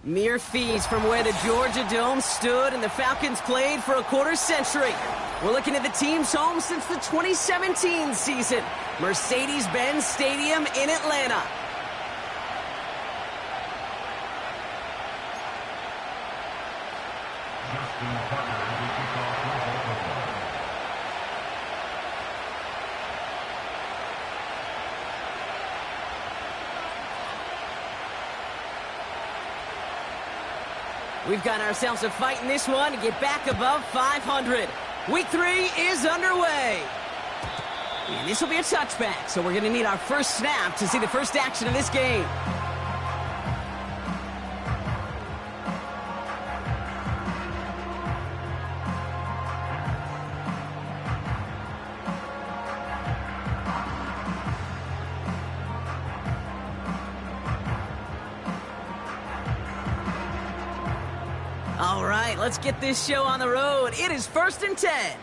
Mere feet from where the Georgia Dome stood and the Falcons played for a quarter century. We're looking at the team's home since the 2017 season, Mercedes-Benz Stadium in Atlanta. We've got ourselves a fight in this one to get back above 500. Week 3 is underway. And this will be a touchback, so we're going to need our first snap to see the first action of this game. All right, let's get this show on the road. It is 1st and 10.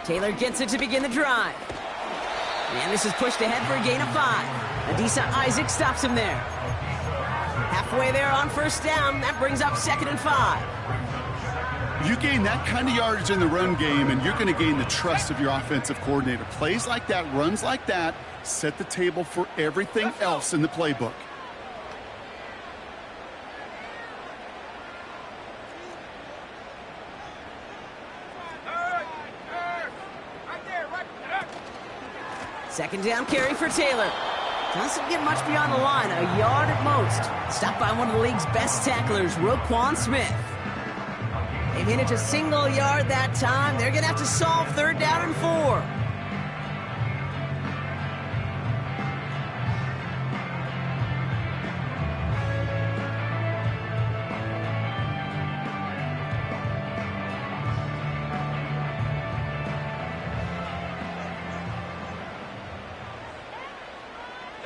Taylor gets it to begin the drive. And this is pushed ahead for a gain of 5. Adisa Isaac stops him there. Halfway there on first down. That brings up 2nd and 5. You gain that kind of yardage in the run game, and you're going to gain the trust of your offensive coordinator. Plays like that, runs like that, set the table for everything else in the playbook. Second down carry for Taylor. Doesn't get much beyond the line, a yard at most. Stopped by one of the league's best tacklers, Roquan Smith. They managed a single yard that time. They're going to have to solve 3rd down and 4.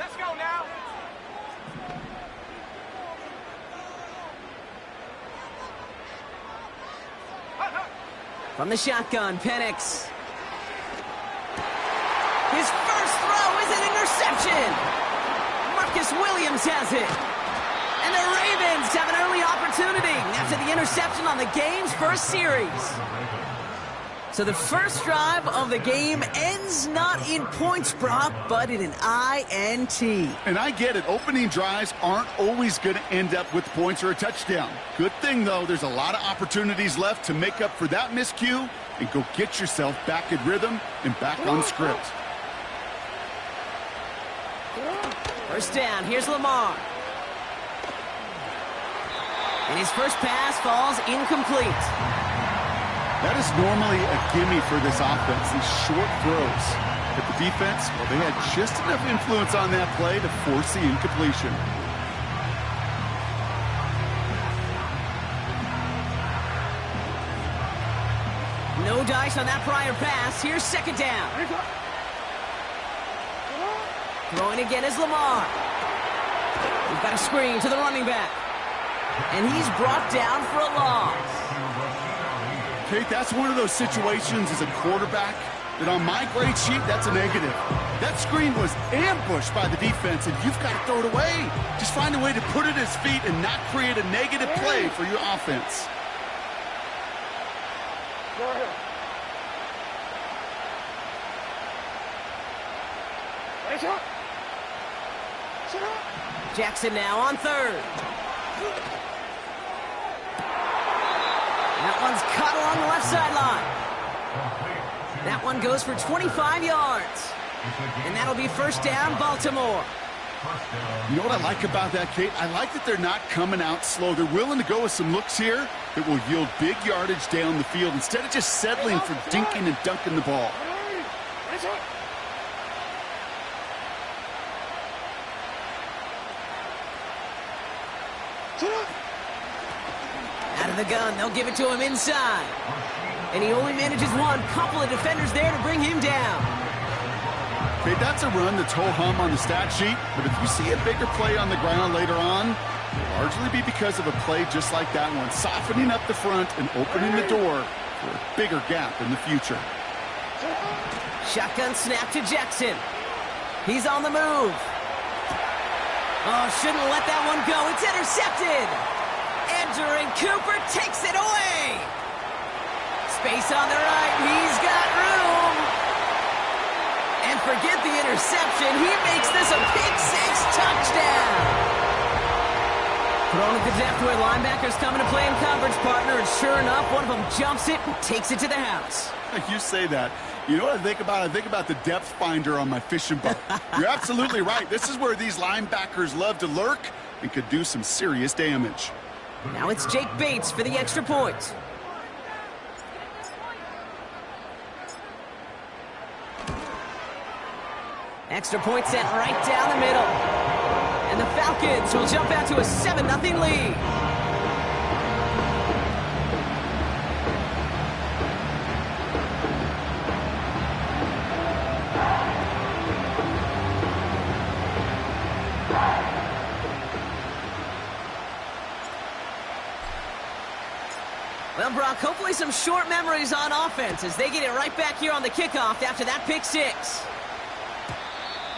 Let's go now. From the shotgun, Penix. His first throw is an interception. Marcus Williams has it. And the Ravens have an early opportunity after the interception on the game's first series. So the first drive of the game ends not in points, Brock, but in an INT. And I get it. Opening drives aren't always going to end up with points or a touchdown. Good thing, though, there's a lot of opportunities left to make up for that miscue and go get yourself back in rhythm and back on script. First down. Here's Lamar. And his first pass falls incomplete. That is normally a gimme for this offense, these short throws. But the defense, well, they had just enough influence on that play to force the incompletion. No dice on that prior pass. Here's 2nd down. Throwing again is Lamar. We've got a screen to the running back. And he's brought down for a loss. Kate, that's one of those situations as a quarterback that on my grade sheet, that's a negative. That screen was ambushed by the defense, and you've got to throw it away. Just find a way to put it at his feet and not create a negative play for your offense. Jackson now on 3rd. That one's cut along the left sideline. That one goes for 25 yards. And that'll be first down, Baltimore. You know what I like about that, Kate? I like that they're not coming out slow. They're willing to go with some looks here that will yield big yardage down the field instead of just settling for dinking and dunking the ball. Out of the gun, they'll give it to him inside. And he only manages one. Couple of defenders there to bring him down. Okay, that's a run that's ho-hum on the stat sheet, but if you see a bigger play on the ground later on, it'll largely be because of a play just like that one, softening up the front and opening the door for a bigger gap in the future. Shotgun snap to Jackson. He's on the move. Oh, shouldn't let that one go. It's intercepted. Entering Cooper takes it away. Space on the right. He's got room. And forget the interception. He makes this a pick-6 touchdown. Throwing at the depth where linebackers coming to play in coverage, partner. And sure enough, one of them jumps it and takes it to the house. You say that. You know what I think about? I think about the depth finder on my fishing boat. You're absolutely right. This is where these linebackers love to lurk and could do some serious damage. Now it's Jake Bates for the extra point. Extra point sent right down the middle. And the Falcons will jump out to a 7-0 lead. Well, Brock, hopefully some short memories on offense as they get it right back here on the kickoff after that pick-6.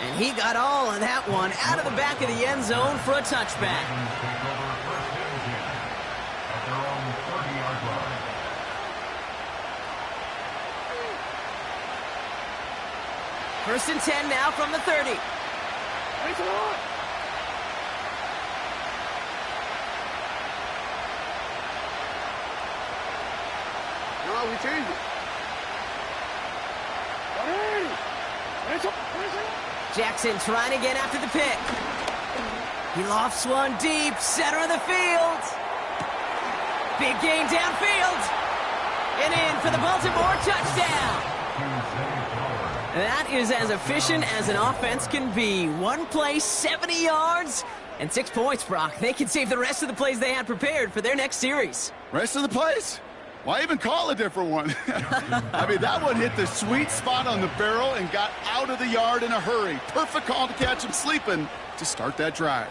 And he got all of that one out of the back of the end zone for a touchback. First and 10 now from the 30. Thanks a lot. No, we changed it. Jackson trying to get after the pick. He lofts one deep, center of the field. Big gain downfield. And in for the Baltimore touchdown. That is as efficient as an offense can be. One play, 70 yards, and 6 points, Brock. They can save the rest of the plays they had prepared for their next series. Rest of the plays? Why even call a different one? I mean, that one hit the sweet spot on the barrel and got out of the yard in a hurry. Perfect call to catch him sleeping to start that drive.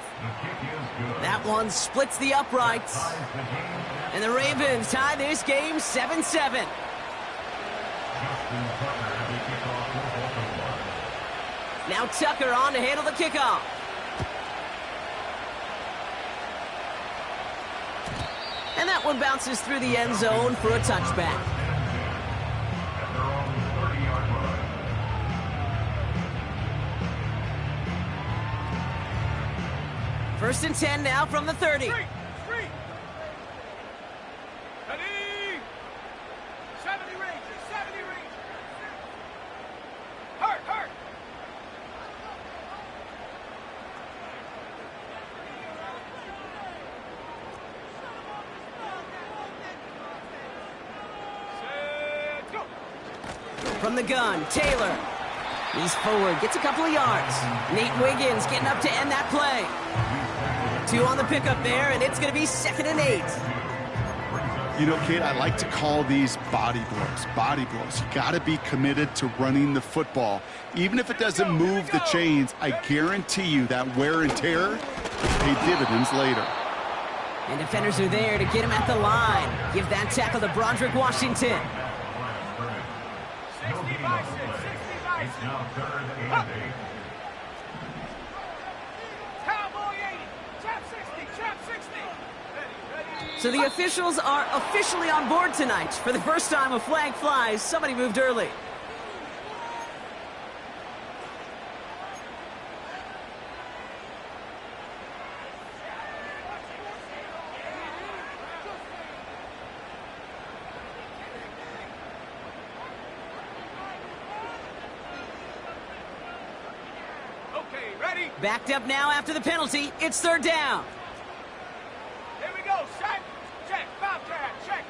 That one splits the uprights. And the Ravens tie this game 7-7. Now Tucker on to handle the kickoff. And that one bounces through the end zone for a touchback. First and 10 now from the 30. Ready. 70 Rangers. Hurt. From the gun, Taylor. He's forward, gets a couple of yards. Nate Wiggins getting up to end that play. 2 on the pickup there, and it's going to be 2nd and 8. You know, Kate, I like to call these body blows. Body blows. You got to be committed to running the football. Even if it doesn't move the chains, I guarantee you that wear and tear will pay dividends later. And defenders are there to get him at the line. Give that tackle to Broderick Washington. 65. It's now 3rd and 8. Cowboy 80. Trap 60. Ready. So the officials are officially on board tonight. For the first time a flag flies, somebody moved early. Ready? Backed up now after the penalty. It's 3rd down. Here we go. Check. Bobcat. Set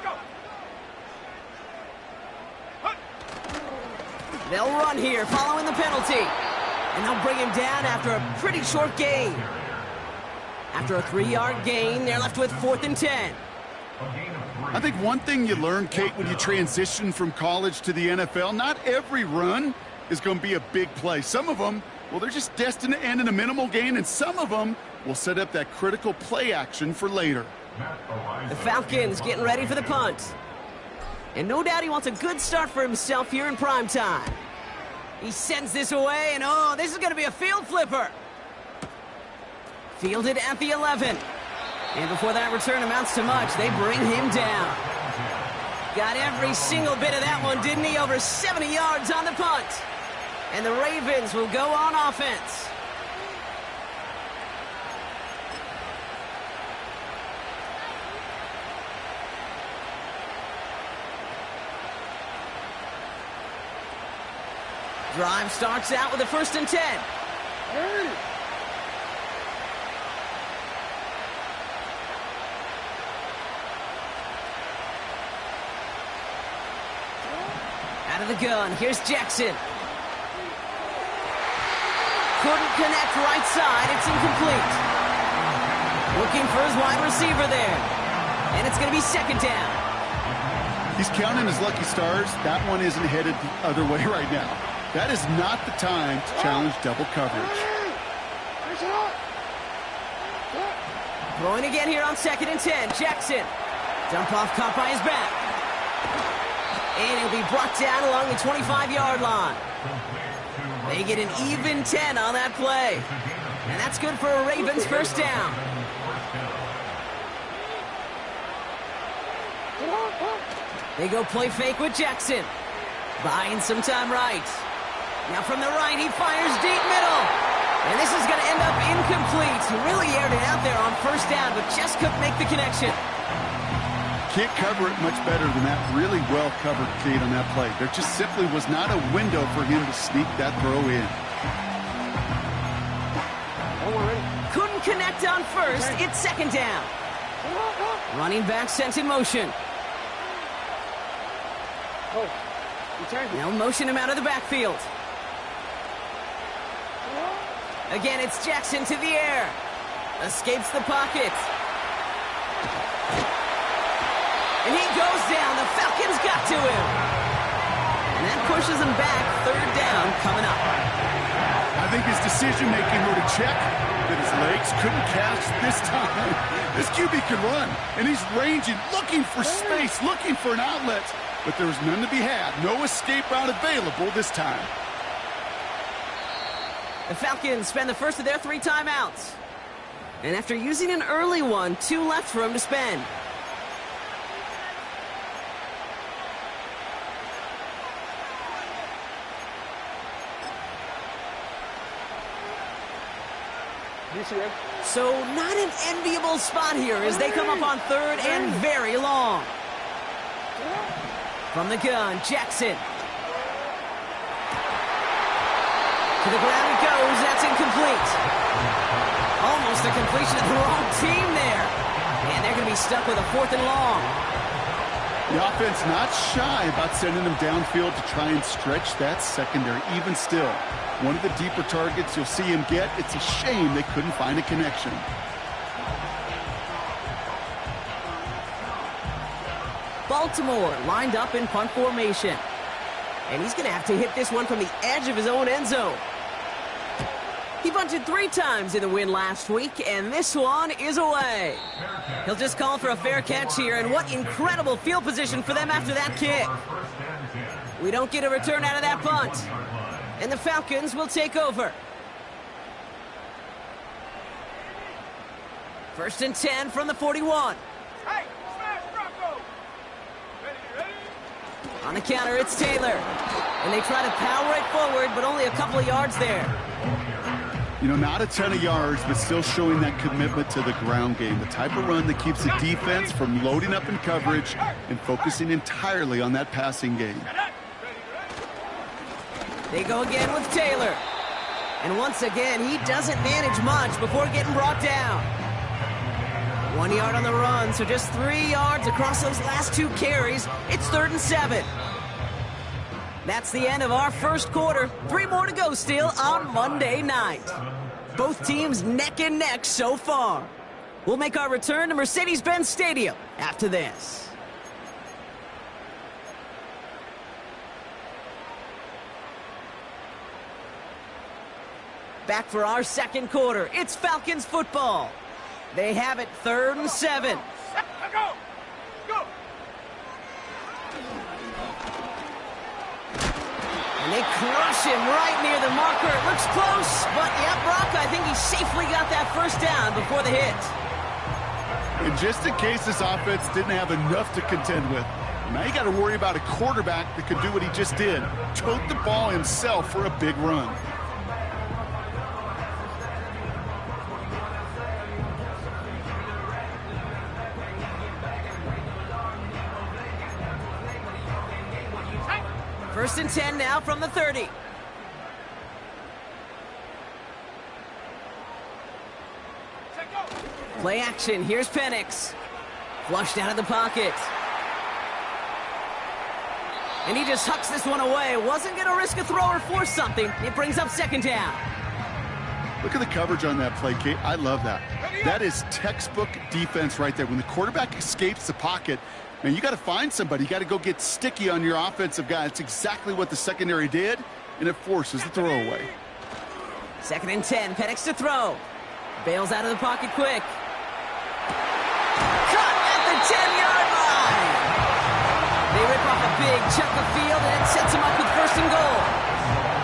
go. They'll run here following the penalty. And they'll bring him down after a pretty short gain. After a 3-yard gain, they're left with 4th and 10. I think one thing you learn, Kate, when you transition from college to the NFL, not every run is going to be a big play. Some of them, well, they're just destined to end in a minimal gain, and some of them will set up that critical play action for later. The Falcons getting ready for the punt. And no doubt he wants a good start for himself here in prime time. He sends this away, and oh, this is going to be a field flipper. Fielded at the 11. And before that return amounts to much, they bring him down. Got every single bit of that one, didn't he? Over 70 yards on the punt. And the Ravens will go on offense. Drive starts out with a 1st and 10. Out of the gun, here's Jackson. Couldn't connect right side, it's incomplete. Looking for his wide receiver there. And it's going to be 2nd down. He's counting his lucky stars. That one isn't headed the other way right now. That is not the time to challenge double coverage. Throwing again here on 2nd and 10. Jackson. Dump off caught by his back. And he'll be brought down along the 25-yard line. They get an even 10 on that play. And that's good for a Ravens 1st down. They go play fake with Jackson. Buying some time right. Now from the right, he fires deep middle. And this is going to end up incomplete. He really aired it out there on 1st down, but just couldn't make the connection. Can't cover it much better than that. Really well covered, Kate, on that play. There just simply was not a window for him to sneak that throw in. Couldn't connect on 1st. It's 2nd down. Running back sent in motion. Now motion him out of the backfield. Again, it's Jackson to the air. Escapes the pocket. And he goes down. The Falcons got to him. And that pushes him back. 3rd down coming up. I think his decision-making were to check that his legs couldn't catch this time. This QB can run, and he's ranging, looking for space, looking for an outlet. But there was none to be had. No escape route available this time. The Falcons spend the first of their 3 timeouts. And after using an early one, 2 left for him to spend. So not an enviable spot here as they come up on 3rd and very long. From the gun, Jackson. To the ground it goes. That's incomplete. Almost a completion of the wrong team there. And they're going to be stuck with a 4th and long. The offense not shy about sending them downfield to try and stretch that secondary. Even still, one of the deeper targets you'll see him get. It's a shame they couldn't find a connection. Baltimore lined up in punt formation. And he's going to have to hit this one from the edge of his own end zone. He bunted 3 times in the win last week, and this one is away. He'll just call for a fair catch here, and what incredible field position for them after that kick. We don't get a return out of that punt. And the Falcons will take over. 1st and 10 from the 41. Hey, smash Bronco! Ready? On the counter, it's Taylor. And they try to power it forward, but only a couple of yards there. You know, not a ton of yards, but still showing that commitment to the ground game. The type of run that keeps the defense from loading up in coverage and focusing entirely on that passing game. They go again with Taylor. And once again, he doesn't manage much before getting brought down. 1 yard on the run, so just 3 yards across those last 2 carries. It's 3rd and 7. That's the end of our first quarter. 3 more to go still on Monday night. Both teams neck and neck so far. We'll make our return to Mercedes-Benz Stadium after this. Back for our second quarter. It's Falcons football. They have it 3rd and 7. Rocco! Go! And they crush him right near the marker. It looks close, but yeah, Brock, I think he safely got that first down before the hit. And just in case this offense didn't have enough to contend with, now you got to worry about a quarterback that could do what he just did, tote the ball himself for a big run. First and 10 now from the 30. Play action. Here's Penix. Flushed out of the pocket. And he just hucks this one away. Wasn't going to risk a throw or force something. It brings up second down. Look at the coverage on that play, Kate. I love that. That is textbook defense right there. When the quarterback escapes the pocket, man, you got to find somebody. You got to go get sticky on your offensive guy. It's exactly what the secondary did, and it forces the throwaway. Second and 10. Penix to throw. Bails out of the pocket quick. Cut at the 10-yard line. They rip off a big chunk of field, and it sets them up with first and goal.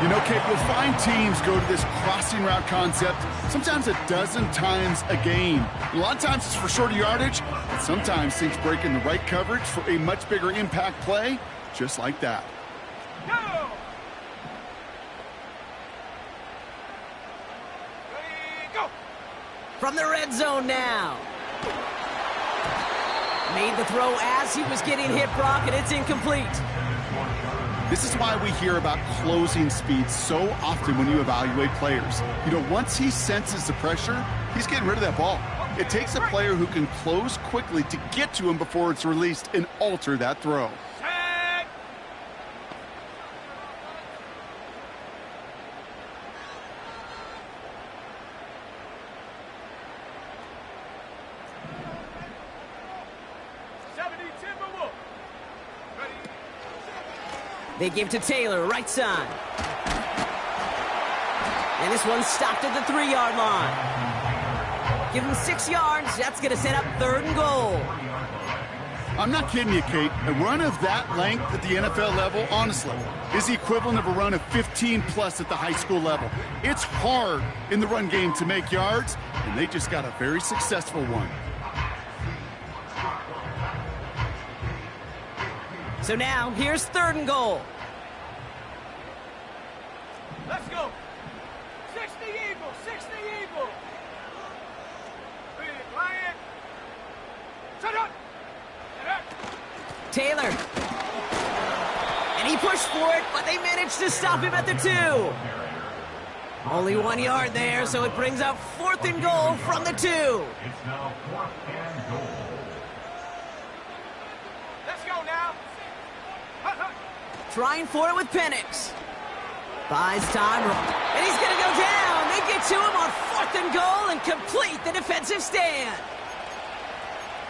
You know, Kate, you'll find teams go to this crossing route concept sometimes a dozen times a game. A lot of times it's for shorter yardage, but sometimes things break in the right coverage for a much bigger impact play, just like that. Go! Ready, go! From the red zone now. Made the throw as he was getting hit, Brock, and it's incomplete. This is why we hear about closing speed so often when you evaluate players. You know, once he senses the pressure, he's getting rid of that ball. It takes a player who can close quickly to get to him before it's released and alter that throw. Set! They give to Taylor, right side. And this one's stopped at the 3-yard line. Give him 6 yards. That's going to set up third and goal. I'm not kidding you, Kate. A run of that length at the NFL level, honestly, is the equivalent of a run of 15-plus at the high school level. It's hard in the run game to make yards, and they just got a very successful one. So now, here's third and goal. Let's go! 60 Eagles! 60 Eagles! Ready, Lion! Shut up! Taylor. And he pushed for it, but they managed to stop him at the 2. Only 1 yard there, so it brings up fourth and goal from the 2. It's now 4th and goal. Let's go now! Trying for it with Penix. Buys time, and he's going to go down. They get to him on 4th and goal and complete the defensive stand.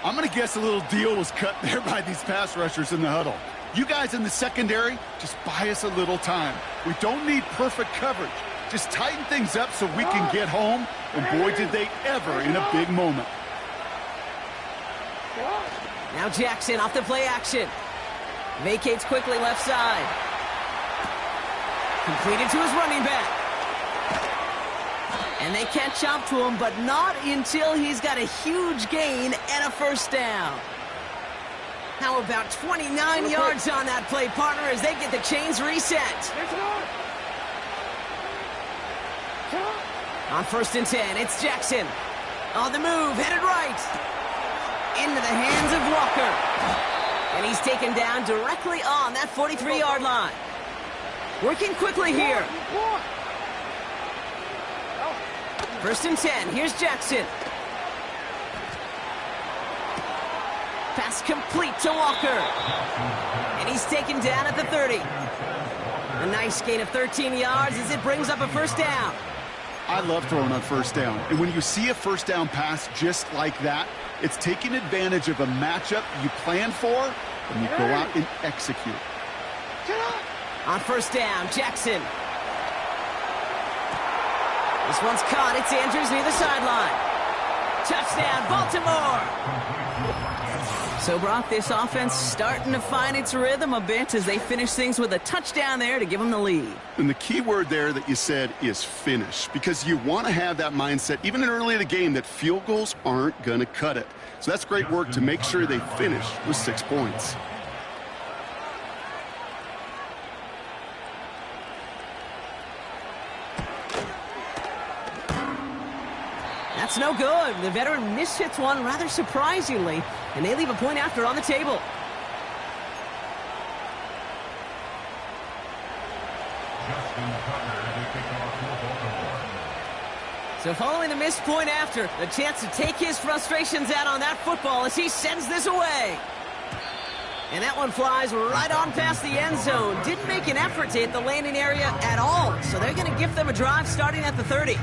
I'm going to guess a little deal was cut there by these pass rushers in the huddle. You guys in the secondary, just buy us a little time. We don't need perfect coverage. Just tighten things up so we can get home, and boy, did they ever in a big moment. Now Jackson off the play action. Vacates quickly left side. Completed to his running back. And they catch up to him, but not until he's got a huge gain and a first down. How about 29 yards on that play, partner, as they get the chains reset. On 1st and 10, it's Jackson. On the move, headed right. Into the hands of Walker. And he's taken down directly on that 43-yard line. Working quickly here. 1st and 10, here's Jackson. Pass complete to Walker. And he's taken down at the 30. A nice gain of 13 yards as it brings up a first down. I love throwing on first down. And when you see a first down pass just like that, it's taking advantage of a matchup you planned for, and you go out and execute. On 1st down, Jackson. This one's caught. It's Andrews near the sideline. Touchdown, Baltimore. So, Brock, this offense starting to find its rhythm a bit as they finish things with a touchdown there to give them the lead. And the key word there that you said is finish, because you want to have that mindset, even early in the game, that field goals aren't going to cut it. So that's great work to make sure they finish with 6 points. That's no good. The veteran mishits one rather surprisingly, and they leave a point after on the table. So following the missed point after, the chance to take his frustrations out on that football as he sends this away. And that one flies right on past the end zone. Didn't make an effort to hit the landing area at all, so they're going to give them a drive starting at the 30.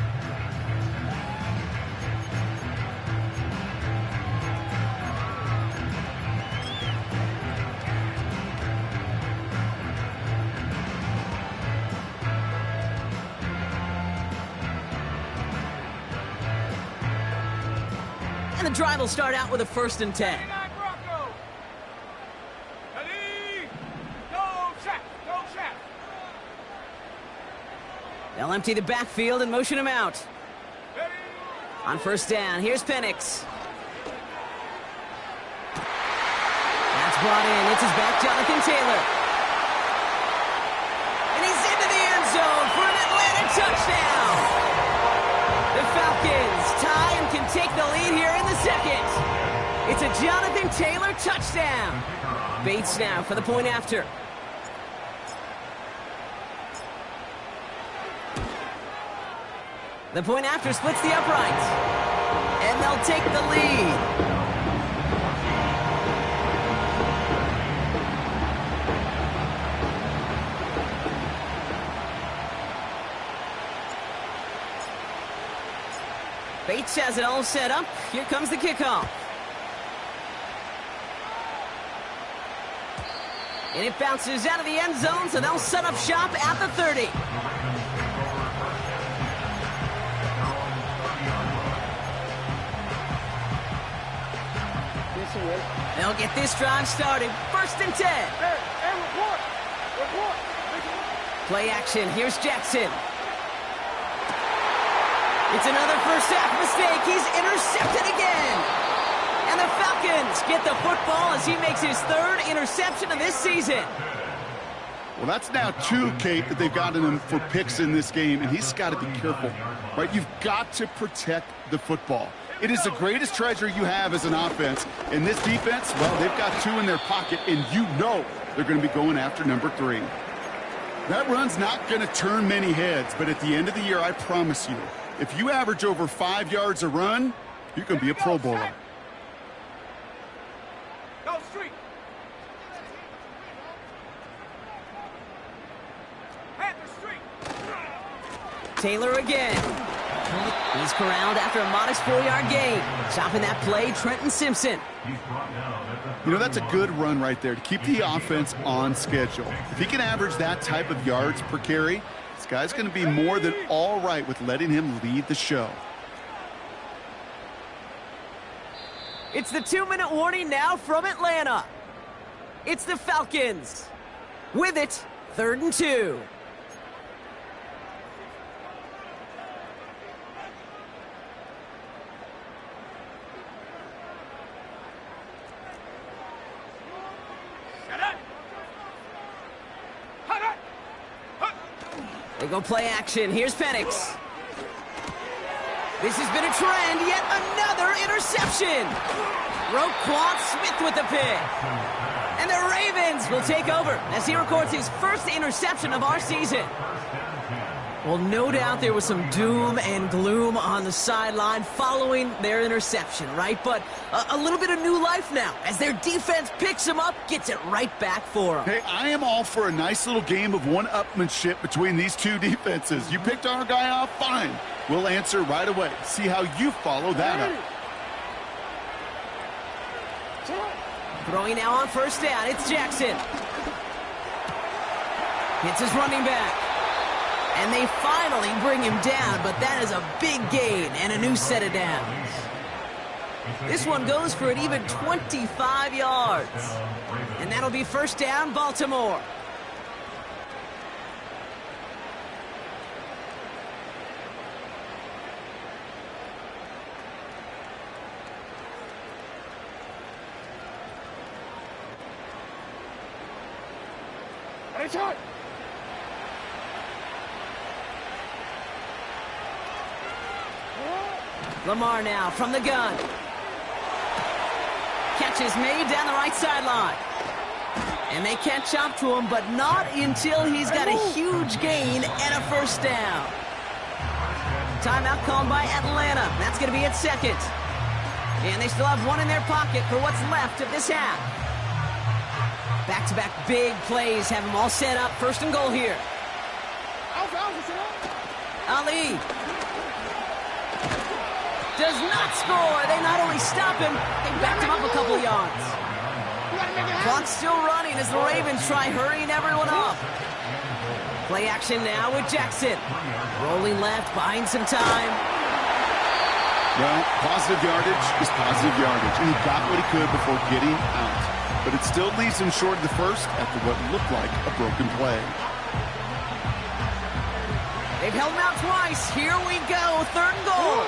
And the drive will start out with a 1st and 10. They'll empty the backfield and motion him out. On 1st down, here's Penix. That's brought in. It's his back, Jonathan Taylor. And he's into the end zone for an Atlanta touchdown. The Falcons tie and can take the lead here in the second. It's a Jonathan Taylor touchdown. Bates now for the point after. The point after splits the uprights. And they'll take the lead. Bates has it all set up. Here comes the kickoff. And it bounces out of the end zone, so they'll set up shop at the 30. They'll get this drive started. 1st and 10. Hey, report. Play action. Here's Jackson. It's another first half mistake. He's intercepted again. And the Falcons get the football as he makes his 3rd interception of this season. Well, that's now 2, Kate, that they've gotten him for picks in this game, and he's got to be careful, right? You've got to protect the football. It is the greatest treasure you have as an offense. And this defense, well, they've got 2 in their pocket, and you know they're going to be going after number 3. That run's not going to turn many heads, but at the end of the year, I promise you, if you average over 5 yards a run, you can be a Pro Bowler. Go street. Panther street. Taylor again. He's corralled after a modest 4-yard gain. Chopping that play, Trenton Simpson. You know, that's a good run right there to keep the offense on schedule. If he can average that type of yards per carry, this guy's going to be more than all right with letting him lead the show. It's the 2-minute warning now from Atlanta. It's the Falcons. With it, 3rd and 2. They go play action. Here's Penix. This has been a trend. Yet another interception. Roquan Smith with the pick. And the Ravens will take over as he records his 1st interception of our season. Well, no doubt there was some doom and gloom on the sideline following their interception, right? But a little bit of new life now as their defense picks him up, gets it right back for them. Hey, I am all for a nice little game of one-upmanship between these 2 defenses. You picked our guy off, fine. We'll answer right away. See how you follow that up. Throwing now on 1st down, it's Jackson. Hits his running back. And they finally bring him down, but that is a big gain and a new set of downs. This one goes for an even 25 yards. And that'll be first down, Baltimore. Lamar now from the gun. Catch is made down the right sideline. And they catch up to him, but not until he's got a huge gain and a first down. Timeout called by Atlanta. That's going to be its second. And they still have one in their pocket for what's left of this half. Back-to-back big plays have them all set up. First and goal here. Ali does not score. They not only stop him, they backed him up a couple yards. Clock's still running as the Ravens try hurrying everyone up. Play action now with Jackson. Rolling left, buying some time. Well, positive yardage is positive yardage. And he got what he could before getting out. But it still leaves him short of the first after what looked like a broken play. They've held him out twice. Here we go. Third and goal.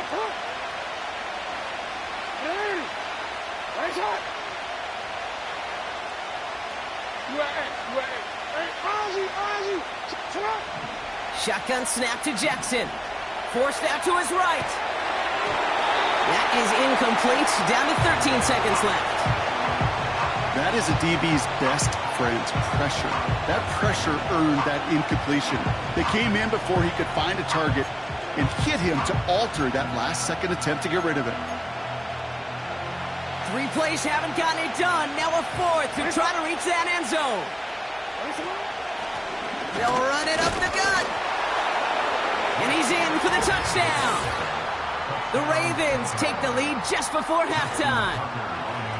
Shotgun snap to Jackson. Forced out to his right. That is incomplete. Down to 13 seconds left. That is a DB's best friend, pressure. That pressure earned that incompletion. They came in before he could find a target and hit him to alter that last-second attempt to get rid of it. 3 plays haven't gotten it done. Now a fourth to try to reach that end zone. They'll run it up the gut. And he's in for the touchdown. The Ravens take the lead just before halftime.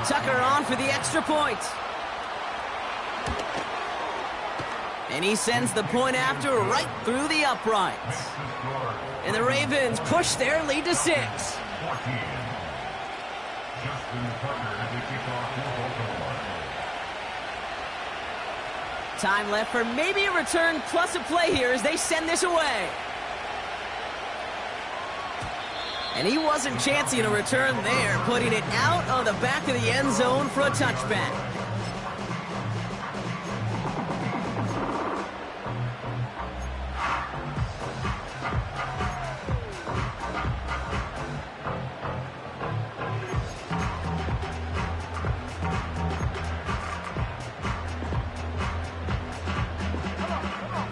Tucker on for the extra point. And he sends the point after right through the uprights. And the Ravens push their lead to 6. Time left for maybe a return plus a play here as they send this away. And he wasn't chancing a return there, putting it out on the back of the end zone for a touchback.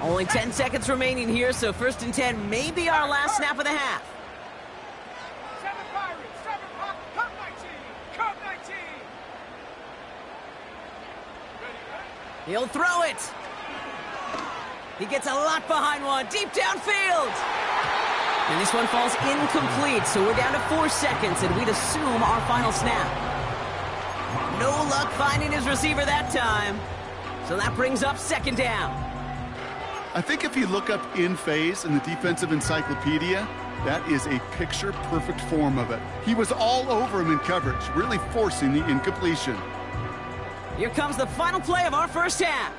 Only 10 seconds remaining here, so first and 10 may be our last snap of the half. 7 Pirates, 7 Pop, Cup 19, Cup 19. He'll throw it. He gets a lot behind one, deep downfield. And this one falls incomplete, so we're down to 4 seconds, and we'd assume our final snap. No luck finding his receiver that time. So that brings up second down. I think if you look up in phase in the defensive encyclopedia, that is a picture-perfect form of it. He was all over him in coverage, really forcing the incompletion. Here comes the final play of our first half.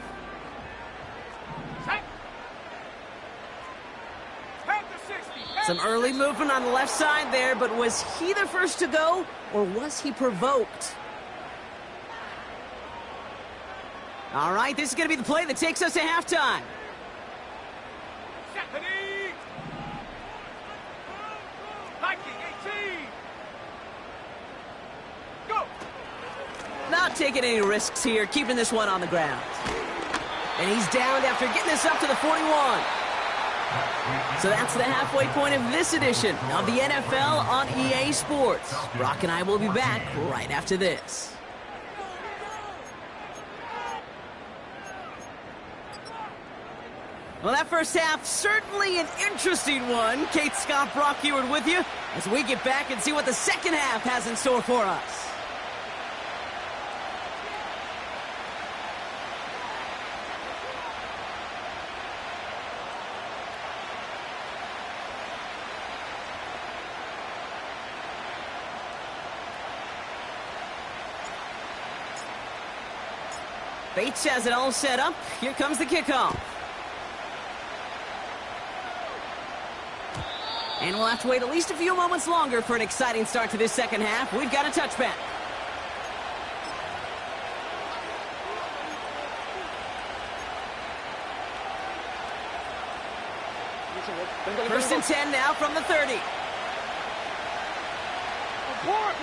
Some early movement on the left side there, but was he the first to go, or was he provoked? All right, this is going to be the play that takes us to halftime. Not taking any risks here, keeping this one on the ground. And he's downed after getting this up to the 41. So that's the halfway point of this edition of the NFL on EA Sports. Brock and I will be back right after this. Well, that first half, certainly an interesting one. Kate, Scott, Brock Eward with you as we get back and see what the second half has in store for us. Bates has it all set up. Here comes the kickoff. And we'll have to wait at least a few moments longer for an exciting start to this second half. We've got a touchback. First and 10 now from the 30. Report!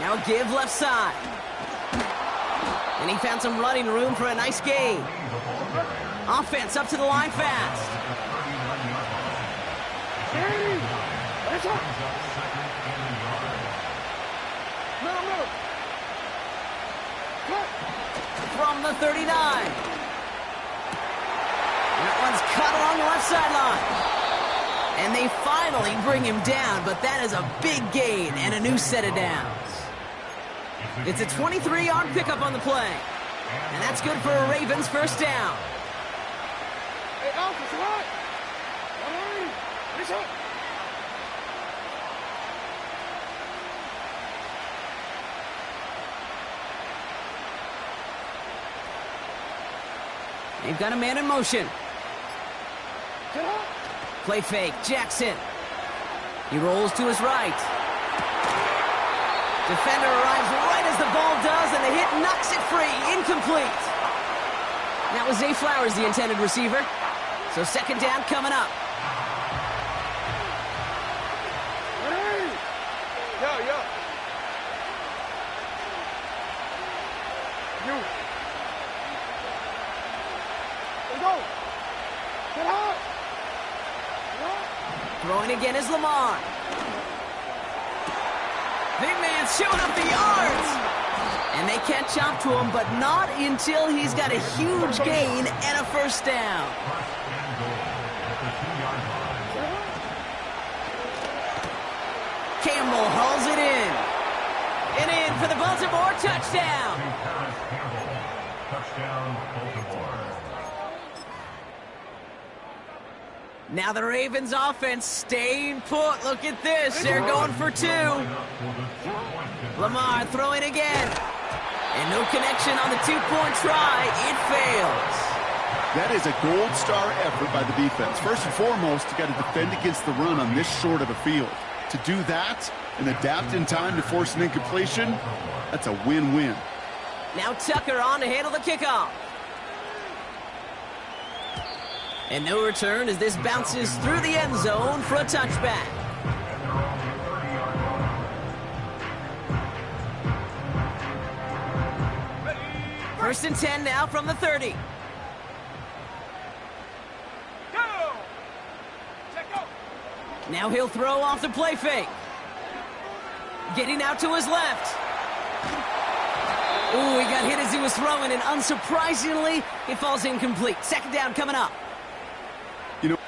Now give left side. And he found some running room for a nice gain. Offense up to the line fast. From the 39. That one's cut along the left sideline. And they finally bring him down, but that is a big gain and a new set of downs. It's a 23-yard pickup on the play. And that's good for a Ravens first down. Hey, Alpha, what? What's up? They've got a man in motion. Play fake, Jackson. He rolls to his right. Defender arrives right as the ball does, and the hit knocks it free. Incomplete. That was Zay Flowers, the intended receiver. So second down coming up. Yo. You. Let's go. Get out. Throwing again is Lamar. Big man's showing up the yards. And they can't chop to him, but not until he's got a huge gain and a first down. Campbell hauls it in. And in for the Baltimore touchdown. Touchdown, Baltimore. Now the Ravens offense staying put. Look at this. They're going for two. Lamar throwing again. And no connection on the two-point try. It fails. That is a gold star effort by the defense. First and foremost, you got to defend against the run on this short of a field. To do that and adapt in time to force an incompletion, that's a win-win. Now Tucker on to handle the kickoff. And no return as this bounces through the end zone for a touchback. First and 10 now from the 30. Go. Check go. Now he'll throw off the play fake. Getting out to his left. Ooh, he got hit as he was throwing, and unsurprisingly, it falls incomplete. Second down coming up. You know,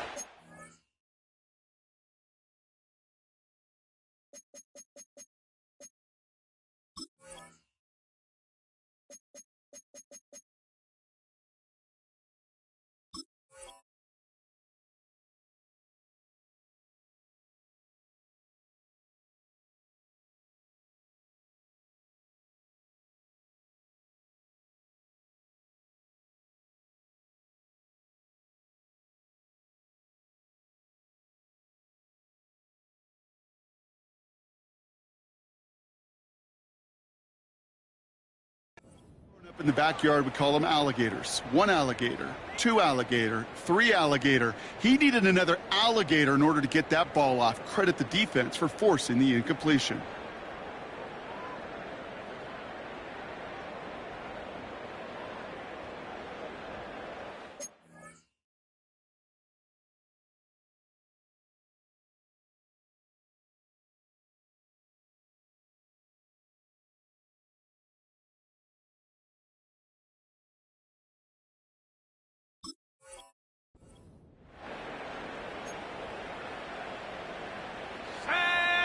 up in the backyard, we call them alligators. One alligator, two alligator, three alligator. He needed another alligator in order to get that ball off. Credit the defense for forcing the incompletion.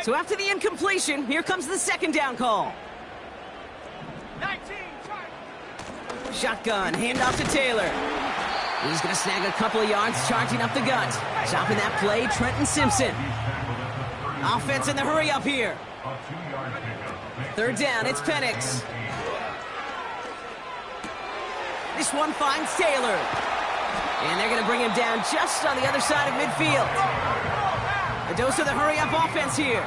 So after the incompletion, here comes the second down call. 19, try. Shotgun, handoff to Taylor. He's going to snag a couple of yards, charging up the gut. Stopping that play, Trenton Simpson. Offense in the hurry up here. A 2-yard pickup. Third down, it's Penix. This one finds Taylor. And they're going to bring him down just on the other side of midfield. A dose of the hurry-up offense here.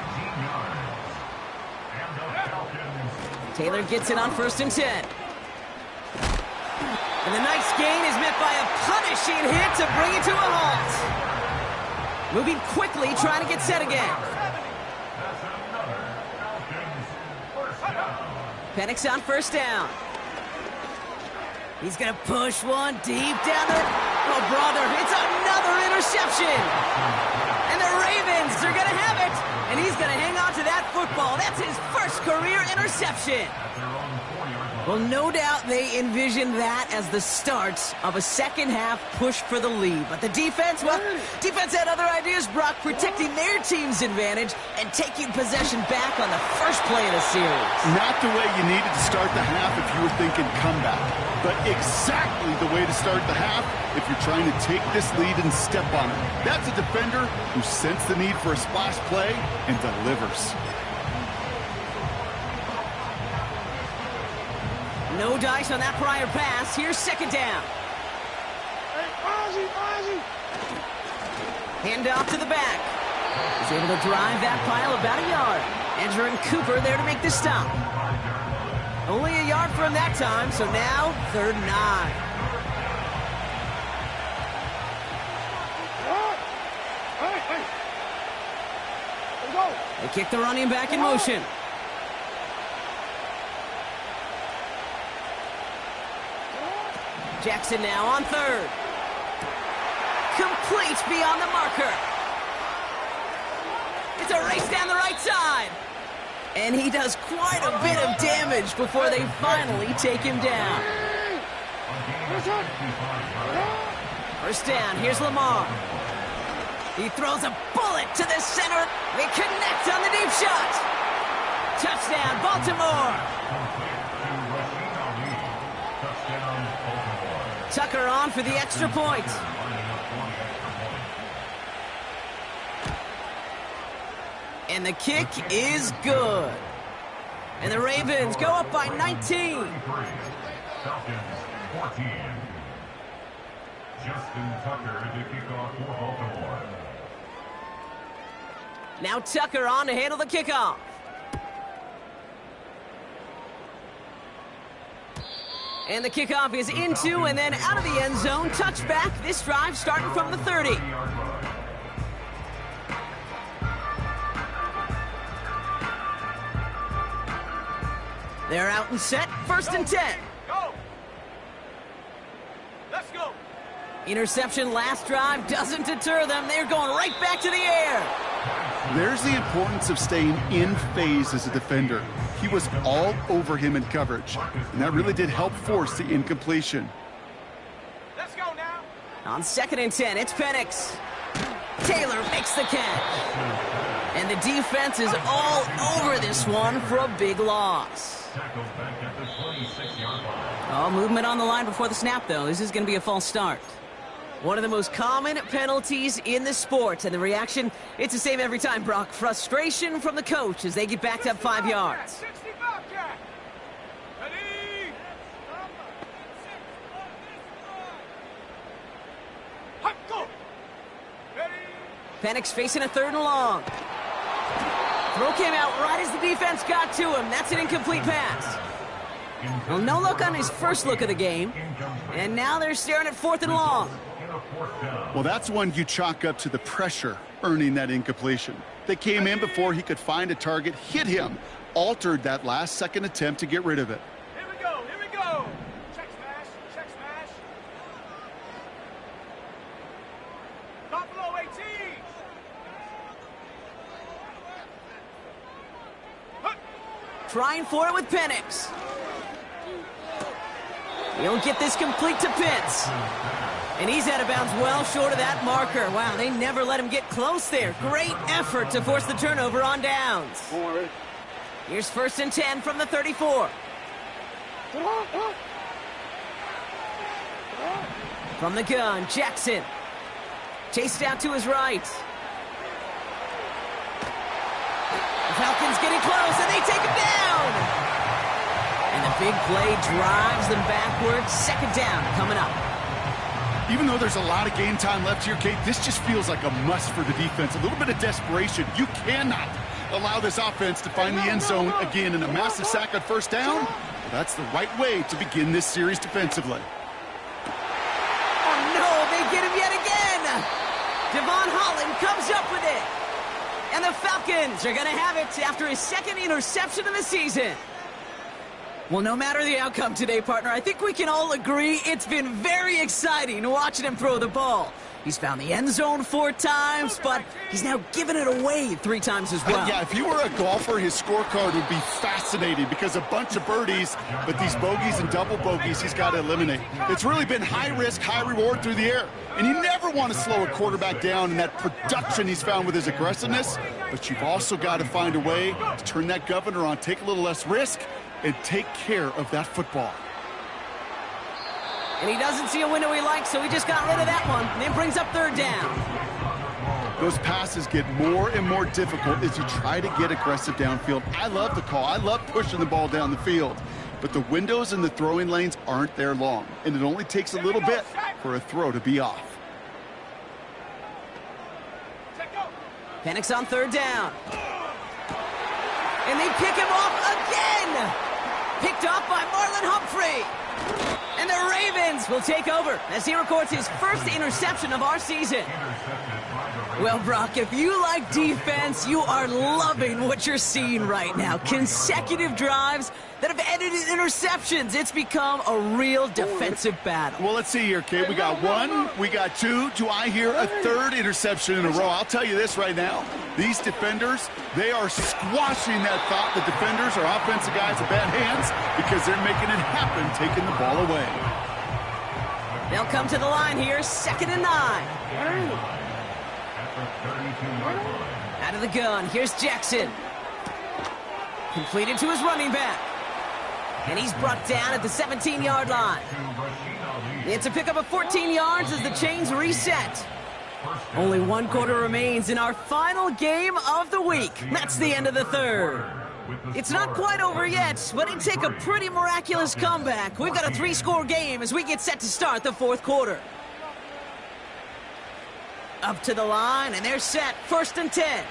Taylor gets it on 1st and 10. And the nice gain is met by a punishing hit to bring it to a halt. Moving quickly, trying to get set again. Penix on 1st down. He's going to push one deep down the... Oh, brother, it's another interception. And the Ravens are going to have it. And he's going to hang on to that football. That's his first career interception. Well, no doubt they envisioned that as the start of a second-half push for the lead. But the defense, well, defense had other ideas, Brock, protecting their team's advantage and taking possession back on the first play of the series. Not the way you needed to start the half if you were thinking comeback, but exactly the way to start the half if you're trying to take this lead and step on it. That's a defender who sensed the need for a splash play and delivers. No dice on that prior pass. Here's 2nd down. Hand off to the back. He's able to drive that pile about a yard. Andrew and Cooper there to make the stop. Only a yard from that time, so now 3rd and 9. They kick the running back in motion. Jackson now on 3rd. Complete beyond the marker. It's a race down the right side. And he does quite a bit of damage before they finally take him down. 1st down, here's Lamar. He throws a bullet to the center. They connect on the deep shot. Touchdown, Baltimore. Tucker on for the extra point. And the kick is good. And the Ravens go up by 19. Falcons 14. Justin Tucker to kick off for Baltimore. Now Tucker on to handle the kickoff. And the kickoff is into and then out of the end zone. Touchback. This drive starting from the 30. They're out and set. 1st and 10. Go. Let's go. Interception last drive doesn't deter them. They're going right back to the air. There's the importance of staying in phase as a defender. He was all over him in coverage, and that really did help force the incompletion. Let's go now. On 2nd and 10, it's Penix. Taylor makes the catch. And the defense is all over this one for a big loss. Oh, movement on the line before the snap, though. This is going to be a false start. One of the most common penalties in the sport, and the reaction, it's the same every time, Brock. Frustration from the coach as they get backed up 5 yards. 65, Jack. Ready? Hot, go. Ready? Penix facing a 3rd and long. Throw came out right as the defense got to him. That's an incomplete pass. Well, no look on his first look of the game, and now they're staring at 4th and long. Well, that's one you chalk up to the pressure earning that incompletion. They came in before he could find a target, hit him, altered that last-second attempt to get rid of it. Here we go, here we go. Check smash, check smash. Top below 18. Trying for it with Penix. He'll get this complete to Pitts. And he's out of bounds well short of that marker. Wow, they never let him get close there. Great effort to force the turnover on downs. Here's 1st and 10 from the 34. From the gun, Jackson. Chased out to his right. Falcons getting close, and they take him down. And the big play drives them backwards. Second down coming up. Even though there's a lot of game time left here, Kate, this just feels like a must for the defense. A little bit of desperation. You cannot allow this offense to find the end zone again, in a massive sack on first down. Well, that's the right way to begin this series defensively. Oh, no, they get him yet again. Devon Holland comes up with it. And the Falcons are going to have it after his second interception of the season. Well, no matter the outcome today, partner, I think we can all agree it's been very exciting watching him throw the ball. He's found the end zone 4 times, but he's now given it away 3 times as well. Yeah, if you were a golfer, his scorecard would be fascinating because a bunch of birdies, but these bogeys and double bogeys he's got to eliminate. It's really been high risk, high reward through the air. And you never want to slow a quarterback down in that production he's found with his aggressiveness, but you've also got to find a way to turn that governor on, take a little less risk, and take care of that football. And he doesn't see a window he likes, so he just got rid of that one. And then brings up third down. Those passes get more and more difficult as you try to get aggressive downfield. I love the call. I love pushing the ball down the field. But the windows in the throwing lanes aren't there long, and it only takes a little bit for a throw to be off. Penix on third down. And they pick him off again. Picked off by Marlon Humphrey. And the Ravens will take over as he records his first interception of our season. Well, Brock, if you like defense, you are loving what you're seeing right now. Consecutive drives that have ended in interceptions. It's become a real defensive battle. Well, let's see here, Kate. We got 1, we got 2. Do I hear a 3rd interception in a row? I'll tell you this right now. These defenders, they are squashing that thought. The defenders are offensive guys with bad hands because they're making it happen, taking the ball away. They'll come to the line here, 2nd and 9. Out of the gun, here's Jackson. Completed to his running back. And he's brought down at the 17-yard line. It's a pickup of 14 yards as the chains reset. Only 1 quarter remains in our final game of the week. That's the end of the third. It's not quite over yet, but it'd take a pretty miraculous comeback. We've got a 3-score game as we get set to start the 4th quarter. Up to the line, and they're set. 1st and 10.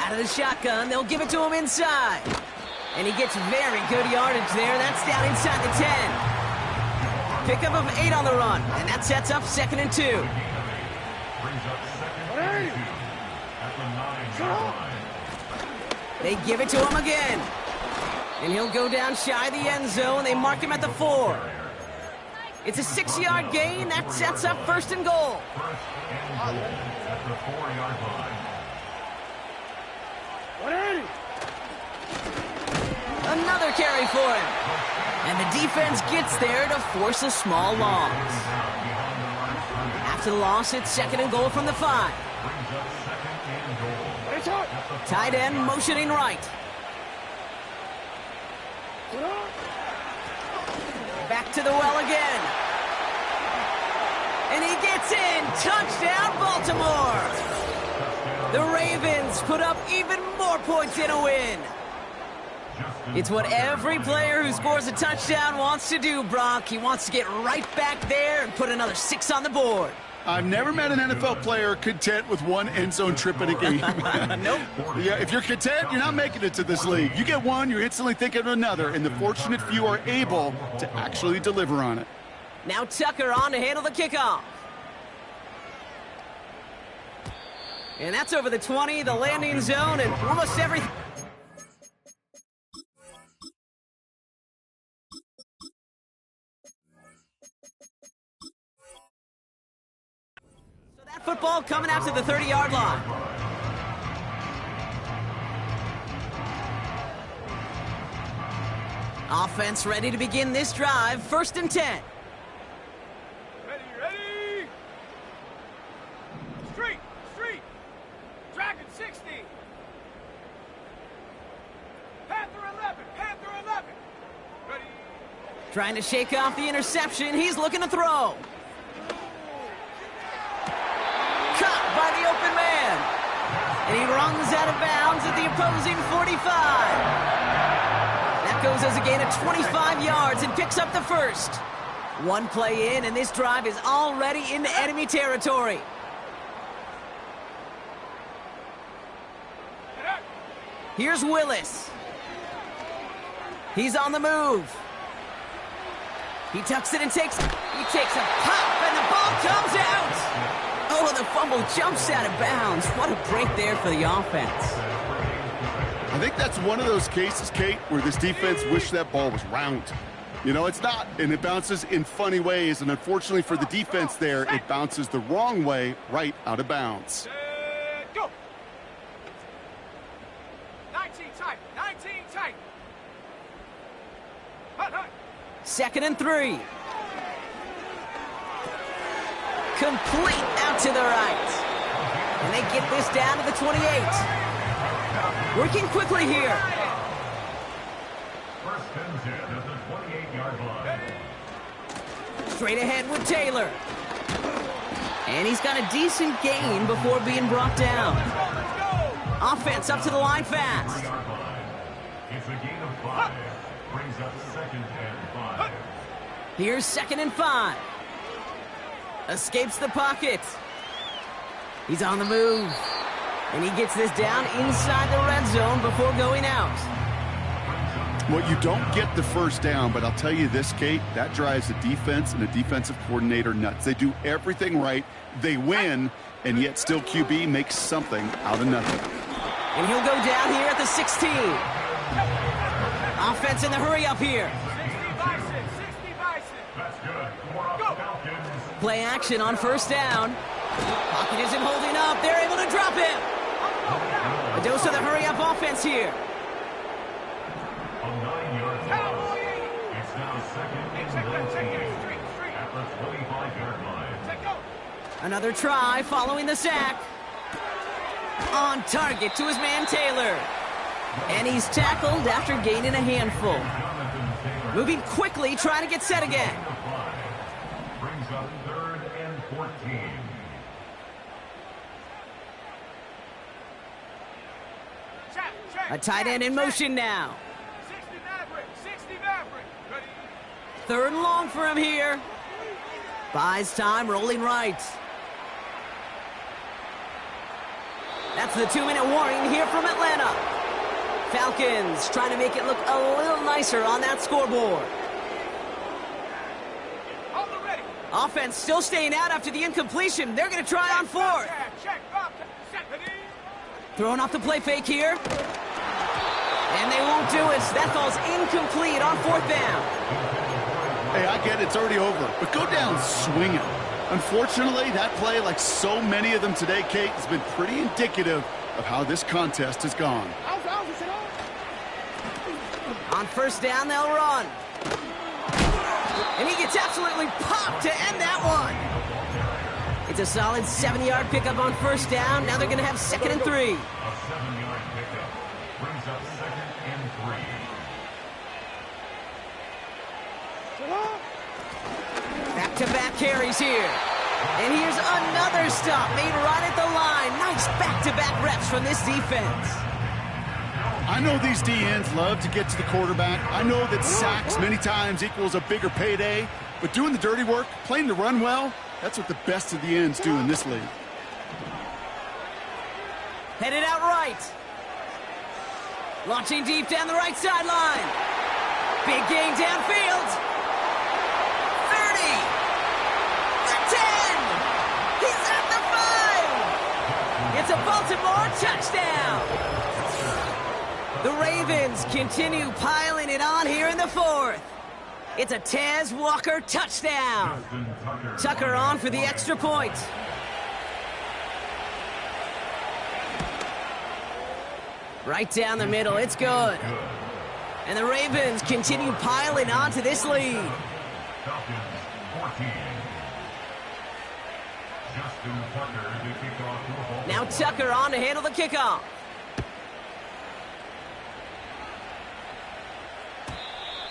Out of the shotgun, they'll give it to him inside. And he gets very good yardage there. That's down inside the 10. Pickup of 8 on the run, and that sets up 2nd and 2. They give it to him again. And he'll go down shy of the end zone. They mark him at the 4. It's a 6-yard gain. That sets up 1st and goal. Another carry for him. And the defense gets there to force a small loss. After the loss, it's 2nd and goal from the 5. Tight end motioning right. Back to the well again. And he gets in. Touchdown, Baltimore. The Ravens put up even more points in a win. It's what every player who scores a touchdown wants to do, Brock. He wants to get right back there and put another 6 on the board. I've never met an NFL player content with 1 end zone trip in a game. Nope. Yeah, if you're content, you're not making it to this league. You get 1, you're instantly thinking of another, and the fortunate few are able to actually deliver on it. Now Tucker on to handle the kickoff. And that's over the 20, the landing zone, and almost everything. Football coming after the 30-yard line. Offense ready to begin this drive. 1st and 10. Ready. Street. Dragon 60. Panther 11. Ready. Trying to shake off the interception. He's looking to throw. opposing 45. That goes as a gain of 25 yards and picks up the first. One play in, and this drive is already into enemy territory. Here's Willis. He's on the move. He tucks it and takes a pop, and the ball comes out. Oh, the fumble jumps out of bounds. What a break there for the offense. I think that's one of those cases, Kate, where this defense wished that ball was round. You know, it's not, and it bounces in funny ways, and unfortunately for the defense there, it bounces the wrong way right out of bounds. Go. 19 tight. 19 tight. Hut. 2nd and 3. Complete out to the right. And they get this down to the 28. Working quickly here. First and 10 at the 28-yard line. Straight ahead with Taylor. And he's got a decent gain before being brought down. Offense up to the line fast. 3-yard line. It's a gain of 5. Brings up 2nd and 5. Here's 2nd and 5. Escapes the pocket. He's on the move. And he gets this down inside the red zone before going out. Well, you don't get the first down, but I'll tell you this, Kate, that drives the defense and the defensive coordinator nuts. They do everything right. They win, and yet still QB makes something out of nothing. And he'll go down here at the 16. Offense in the hurry up here. 60 Bison. 60 Bison. That's good. 4 up Falcons. Play action on first down. Pocket isn't holding up. They're able to drop him. A dose of the hurry up offense here. A 9-yard loss. It's now 2nd and 19 at the 25-yard line. Another try following the sack. On target to his man Taylor. And he's tackled after gaining a handful. Moving quickly, trying to get set again. Brings up 3rd and 14. A tight end in motion now. 60 Maverick. 60 Maverick. Ready. 3rd and long for him here. Buys time, rolling right. That's the 2-minute warning here from Atlanta. Falcons trying to make it look a little nicer on that scoreboard. Hold the ready. Offense still staying out after the incompletion. They're going to try on 4th. Check. Set. Ready. Throwing off the play fake here. And they won't do it. That falls incomplete on 4th down. Hey, I get it. It's already over. But go down swinging. Unfortunately, that play, like so many of them today, Kate, has been pretty indicative of how this contest has gone. On first down, they'll run. And he gets absolutely popped to end that one. It's a solid 7-yard pickup on first down. Now they're going to have 2nd and 3. A 7-yard pickup. Brings up 2nd and 3. Back-to-back carries here. And here's another stop made right at the line. Nice back-to-back reps from this defense. I know these DNs love to get to the quarterback. I know that sacks many times equals a bigger payday. But doing the dirty work, playing the run well, that's what the best of the ends do in this league. Headed out right. Launching deep down the right sideline. Big gain downfield. 30. The 10. He's at the 5. It's a Baltimore touchdown. The Ravens continue piling it on here in the 4th. It's a Tez Walker touchdown. Tucker on for the extra point. Right down the middle, it's good. And the Ravens continue piling on to this lead. Falcons 14. Justin Tucker to kick off for Baltimore. Now Tucker on to handle the kickoff.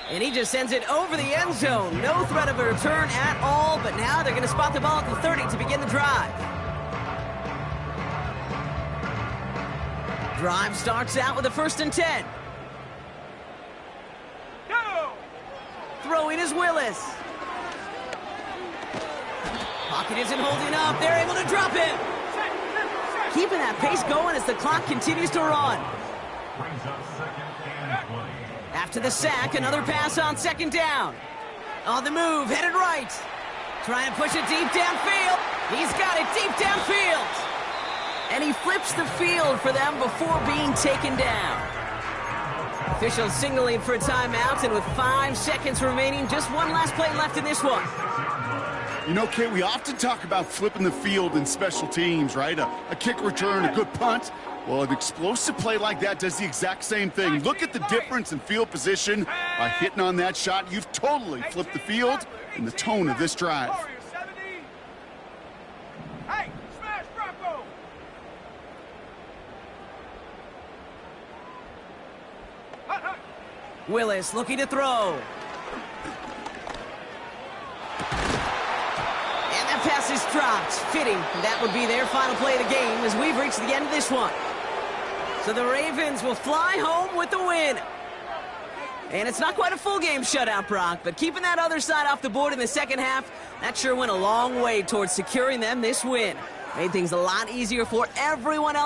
And he just sends it over the end zone. No threat of a return at all, but now they're going to spot the ball at the 30 to begin the drive. Drive starts out with a 1st and 10. Go! Throwing is Willis. Pocket isn't holding up. They're able to drop him. Keeping that pace going as the clock continues to run. Brings up 2nd and 20. After the sack, another pass on 2nd down. On the move, headed right. Trying to push it deep downfield. He's got it deep downfield. And he flips the field for them before being taken down. Officials signaling for a timeout, and with 5 seconds remaining, just one last play left in this one. You know, Kate, we often talk about flipping the field in special teams, right? A kick return, a good punt. Well, an explosive play like that does the exact same thing. Look at the difference in field position. By hitting on that shot, you've totally flipped the field and the tone of this drive. Hey, smash Bronco! Willis looking to throw. And that pass is dropped. Fitting. That would be their final play of the game as we've reached the end of this one. So the Ravens will fly home with the win. And it's not quite a full game shutout, Brock, but keeping that other side off the board in the second half, that sure went a long way towards securing them this win. Made things a lot easier for everyone else.